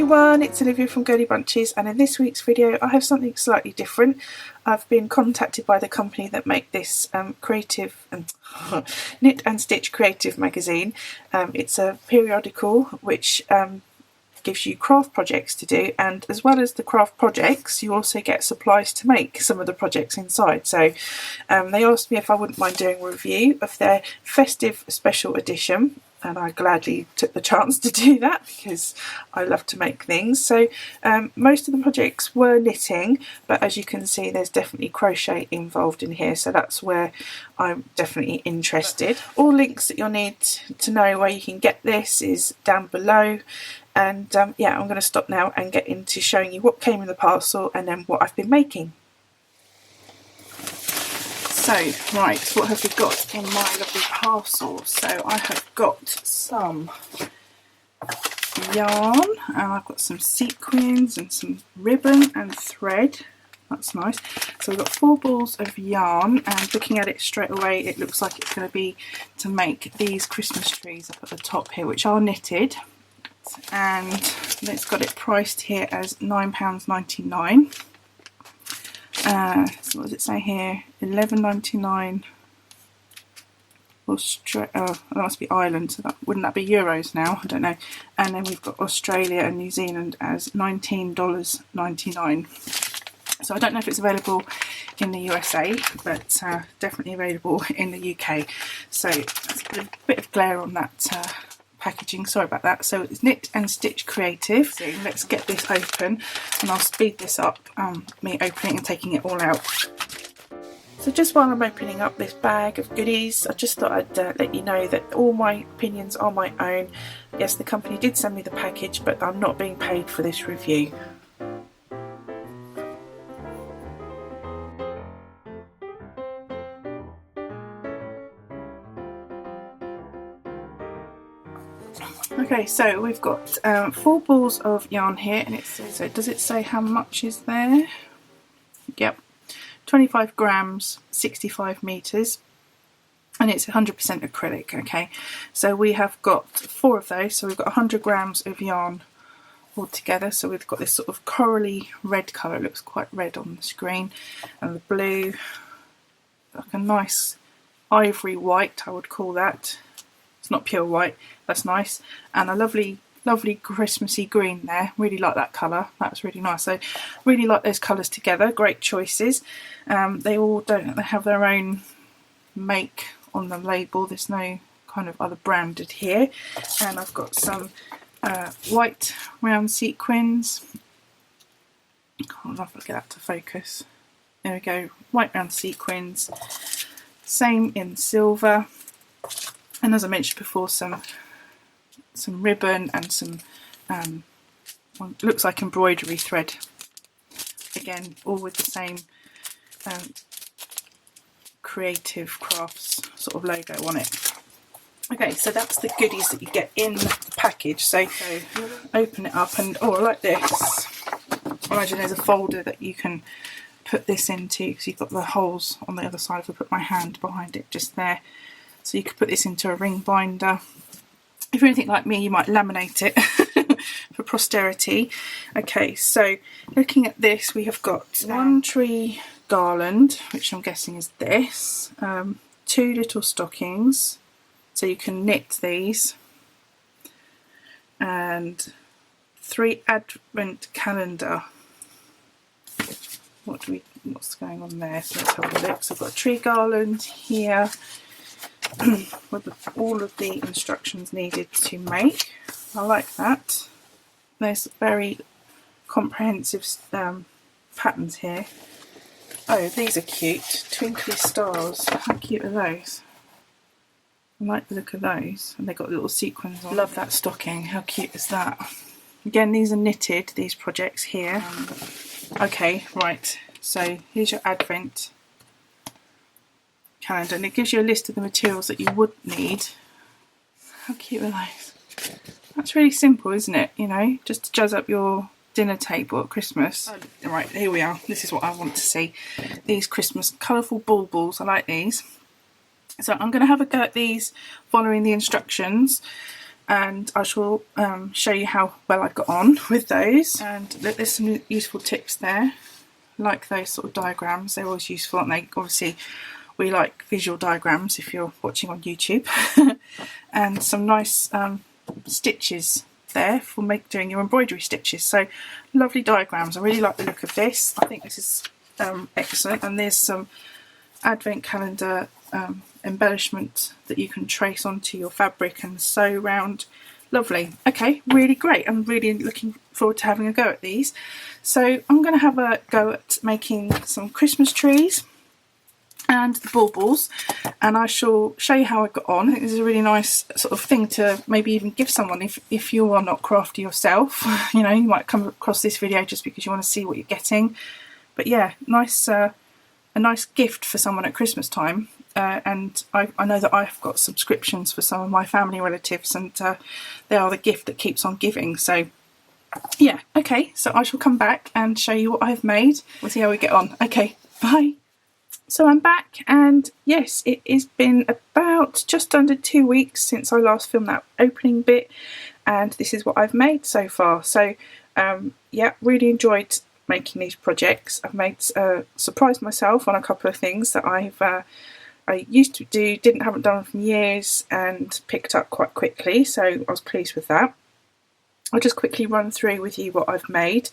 everyone, it's Olivia from Girlybunches, and in this week's video I have something slightly different. I've been contacted by the company that make this creative knit and stitch creative magazine. It's a periodical which gives you craft projects to do, and as well as the craft projects you also get supplies to make some of the projects inside. So they asked me if I wouldn't mind doing a review of their Festive special edition, and I gladly took the chance to do that because I love to make things. So most of the projects were knitting, but as you can see there's definitely crochet involved in here, so that's where I'm definitely interested. All links that you'll need to know where you can get this is down below. And yeah, I'm going to stop now and get into showing you what came in the parcel and then what I've been making. So, right, what have we got in my lovely parcel? So I have got some yarn, and I've got some sequins and some ribbon and thread. That's nice. So we've got 4 balls of yarn, and looking at it straight away it looks like it's going to be to make these Christmas trees up at the top here, which are knitted. And it's got it priced here as £9.99. So what does it say here? £11.99. Oh, that must be Ireland, so wouldn't that be euros now? I don't know. And then we've got Australia and New Zealand as $19.99. So I don't know if it's available in the USA, but definitely available in the UK. So that's a bit of glare on that packaging, sorry about that. So it's knit and stitch creative. So let's get this open and I'll speed this up, me opening and taking it all out. So just while I'm opening up this bag of goodies, I just thought I'd let you know that all my opinions are my own. Yes, the company did send me the package, but I'm not being paid for this review. Okay, so we've got 4 balls of yarn here, and so does it say how much is there? Yep, 25 grams, 65 meters, and it's 100% acrylic. Okay, so we have got 4 of those, so we've got 100 grams of yarn altogether. So we've got this sort of corally red colour, it looks quite red on the screen, and the blue, like a nice ivory white, I would call that. It's not pure white, that's nice, and a lovely Christmassy green there. Really like that colour, that's really nice. So really like those colours together, great choices. They all they have their own make on the label, there's no kind of other branded here. And I've got some white round sequins. I'll have to get that to focus. There we go, white round sequins, same in silver. And as I mentioned before, some ribbon and some looks like embroidery thread. Again, all with the same creative crafts sort of logo on it. Okay, so that's the goodies that you get in the package. So open it up, and I like this. I imagine there's a folder that you can put this into, because you've got the holes on the other side. If I put my hand behind it just there. So you could put this into a ring binder. If you're anything like me, you might laminate it for posterity. Okay, so looking at this, we have got 1 tree garland, which I'm guessing is this, 2 little stockings, so you can knit these, and 3 advent calendar. What's going on there? So let's have a look. So I've got a tree garland here with all of the instructions needed to make. I like that. There's very comprehensive patterns here. Oh, these are cute. Twinkly stars. How cute are those? I like the look of those. And they've got little sequins on. Love that stocking. How cute is that? Again, these are knitted, these projects here. Okay, right. So here's your advent calendar, and it gives you a list of the materials that you would need. How cute are those? That's really simple, isn't it? You know, just to jazz up your dinner table at Christmas. Right, here we are. This is what I want to see. These Christmas colourful baubles. I like these. So I'm going to have a go at these following the instructions. and I shall show you how well I got on with those. And there's some useful tips there, like those sort of diagrams. They're always useful, aren't they? Obviously we like visual diagrams if you're watching on YouTube. And some nice stitches there for doing your embroidery stitches. So lovely diagrams. I really like the look of this. I think this is excellent. And there's some advent calendar embellishment that you can trace onto your fabric and sew round. Lovely. Okay, really great. I'm really looking forward to having a go at these. So I'm going to have a go at making some Christmas trees and the baubles, and I shall show you how I got on. I think this is a really nice sort of thing to maybe even give someone if you are not crafty yourself. You know, you might come across this video just because you want to see what you're getting. But yeah, nice, a nice gift for someone at Christmas time. And I know that I've got subscriptions for some of my family relatives, and they are the gift that keeps on giving. So yeah, okay, so I shall come back and show you what I've made. We'll see how we get on. Okay, bye. So I'm back, and yes, it has been about just under 2 weeks since I last filmed that opening bit, and this is what I've made so far. So yeah, really enjoyed making these projects. I've made surprised myself on a couple of things that I used to do, haven't done for years, and picked up quite quickly, so I was pleased with that. I'll just quickly run through with you what I've made.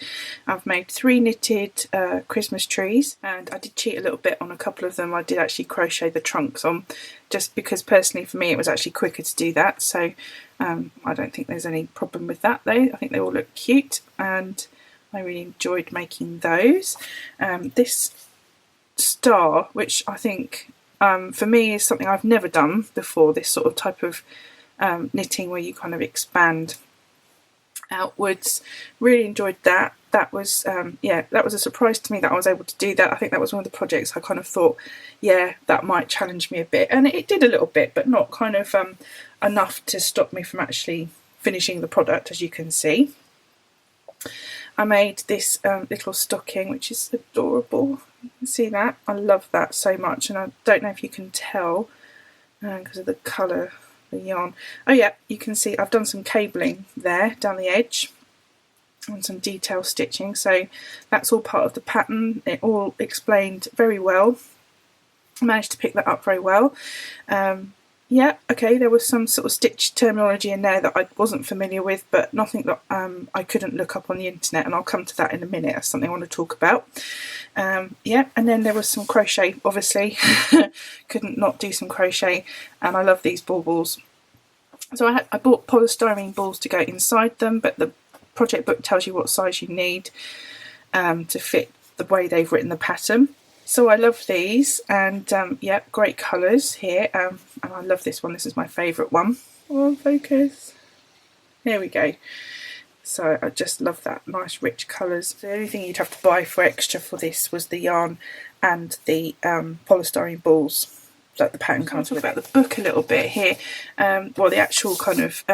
I've made 3 knitted Christmas trees, and I did cheat a little bit on a couple of them. I did actually crochet the trunks on, just because personally for me it was actually quicker to do that, so I don't think there's any problem with that though. I think they all look cute, and I really enjoyed making those. This star, which I think for me is something I've never done before, this sort of type of knitting where you kind of expand outwards. Really enjoyed that. That was yeah, that was a surprise to me that I was able to do that. I think that was one of the projects I kind of thought, yeah, that might challenge me a bit, and it did a little bit, but not kind of enough to stop me from actually finishing the product, as you can see. I made this little stocking, which is adorable. You can see that. I love that so much, and I don't know if you can tell because of the colour, the yarn. Oh yeah, you can see I've done some cabling there down the edge and some detail stitching, so that's all part of the pattern. It all explained very well. I managed to pick that up very well. Yeah, okay, there was some sort of stitch terminology in there that I wasn't familiar with, but nothing that I couldn't look up on the internet, and I'll come to that in a minute. That's something I want to talk about. Yeah, and then there was some crochet, obviously. Couldn't not do some crochet, and I love these baubles. So I bought polystyrene balls to go inside them, but the project book tells you what size you need to fit the way they've written the pattern. So I love these, and yeah, great colours here, and I love this one. This is my favourite one. Oh, focus. There we go. So I just love that, nice rich colours. The only thing you'd have to buy for extra for this was the yarn and the polystyrene balls that the pattern comes with. About the book a little bit here, well, the actual kind of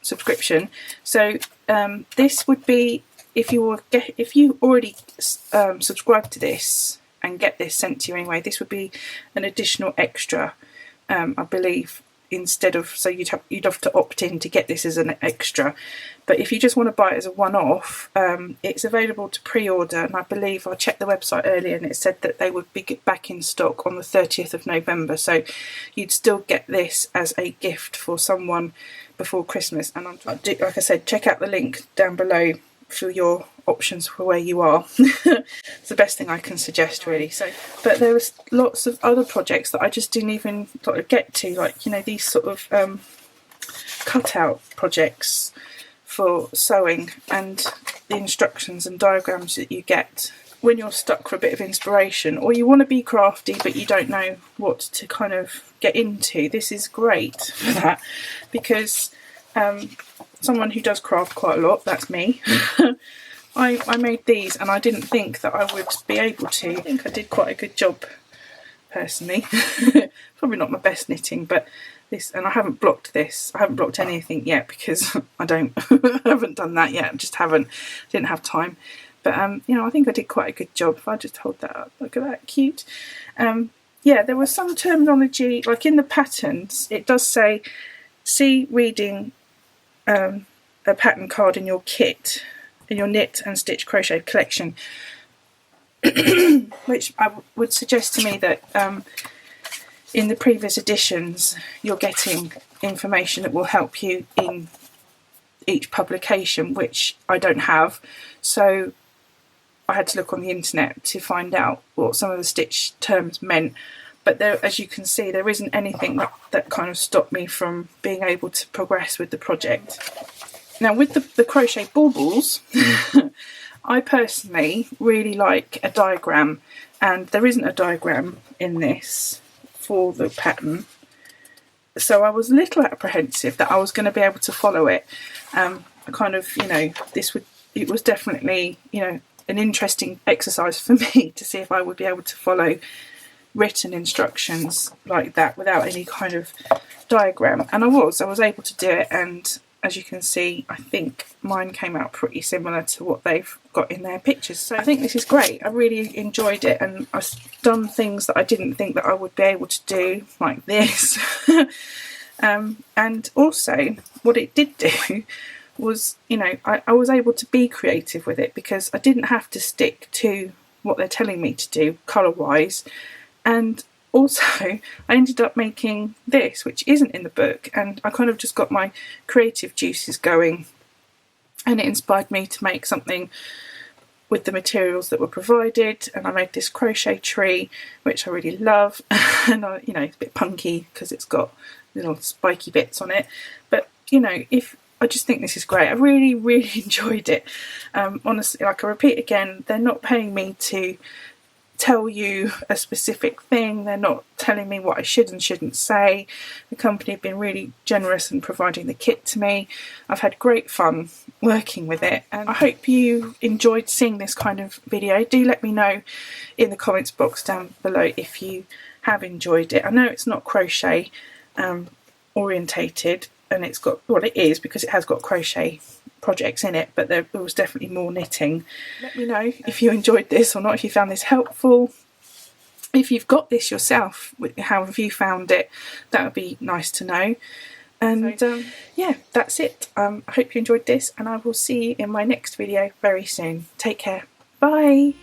subscription. So this would be, if you already subscribe to this and get this sent to you anyway, this would be an additional extra, I believe, instead of, so you'd have to opt in to get this as an extra. But if you just want to buy it as a one-off, it's available to pre-order, and I believe I checked the website earlier and it said that they would be back in stock on the 30th of November, so you'd still get this as a gift for someone before Christmas. And like I said, check out the link down below for your options for where you are. It's the best thing I can suggest, really. So, but there was lots of other projects that I just didn't even sort of get to, like, you know, these sort of cutout projects for sewing, and the instructions and diagrams that you get when you're stuck for a bit of inspiration, or you want to be crafty but you don't know what to kind of get into. This is great for that, because someone who does craft quite a lot, that's me. I made these and I didn't think that I would be able to. I think I did quite a good job, personally. Probably not my best knitting, but this, and I haven't blocked this. I haven't blocked anything yet because I haven't done that yet. I just didn't have time. But you know, I think I did quite a good job. If I just hold that up, look at that, cute. Yeah, there was some terminology, like in the patterns, it does say, see reading a pattern card in your kit, in your knit and stitch crochet collection, which I would suggest to me that in the previous editions you're getting information that will help you in each publication, which I don't have, so I had to look on the internet to find out what some of the stitch terms meant. But there, as you can see, there isn't anything that kind of stopped me from being able to progress with the project. Now with the Crochet Baubles, I personally really like a diagram, and there isn't a diagram in this for the pattern. So I was a little apprehensive that I was going to be able to follow it. Kind of, you know, it was definitely, you know, an interesting exercise for me to see if I would be able to follow written instructions like that without any kind of diagram. And I was able to do it, and as you can see, I think mine came out pretty similar to what they've got in their pictures. So I think this is great. I really enjoyed it, and I've done things that I didn't think that I would be able to do, like this. And also what it did do was, you know, I was able to be creative with it, because I didn't have to stick to what they're telling me to do colour wise. And also I ended up making this, which isn't in the book, and I kind of just got my creative juices going, and it inspired me to make something with the materials that were provided. And I made this crochet tree, which I really love, and you know, it's a bit punky because it's got little spiky bits on it, but you know, I just think this is great. I really, really enjoyed it. Honestly, like I repeat again, they're not paying me to tell you a specific thing. They're not telling me what I should and shouldn't say. The company have been really generous in providing the kit to me. I've had great fun working with it, and I hope you enjoyed seeing this kind of video. Do let me know in the comments box down below if you have enjoyed it. I know it's not crochet orientated, and it's got, well, it is because it has got crochet projects in it, but there was definitely more knitting. Let me know if you enjoyed this or not, if you found this helpful. If you've got this yourself, how have you found it? That would be nice to know. And yeah, that's it. I hope you enjoyed this, and I will see you in my next video very soon. Take care. Bye.